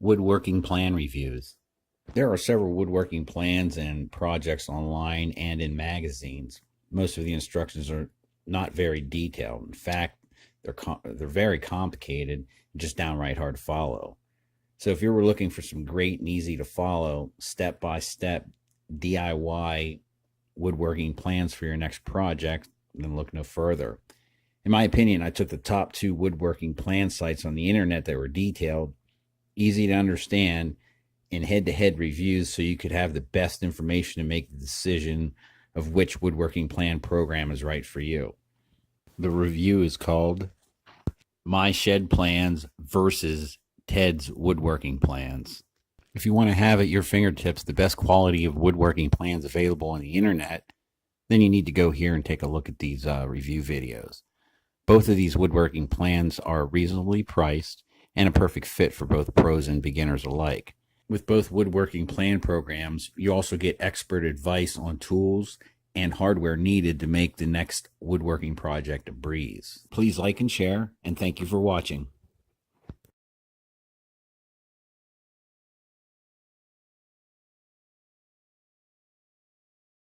Woodworking plan reviews. There are several woodworking plans and projects online and in magazines. Most of the instructions are not very detailed. In fact, they're very complicated and just downright hard to follow. So if you were looking for some great and easy to follow step-by-step DIY woodworking plans for your next project, then look no further. In my opinion, I took the top 2 woodworking plan sites on the internet that were detailed, easy to understand, and head-to-head reviews so you could have the best information to make the decision of which woodworking plan program is right for you. The review is called My Shed Plans vs. Teds Woodworking Plans. If you want to have at your fingertips the best quality of woodworking plans available on the internet, then you need to go here and take a look at these review videos. Both of these woodworking plans are reasonably priced and a perfect fit for both pros and beginners alike. With both woodworking plan programs, you also get expert advice on tools and hardware needed to make the next woodworking project a breeze. Please like and share, and thank you for watching.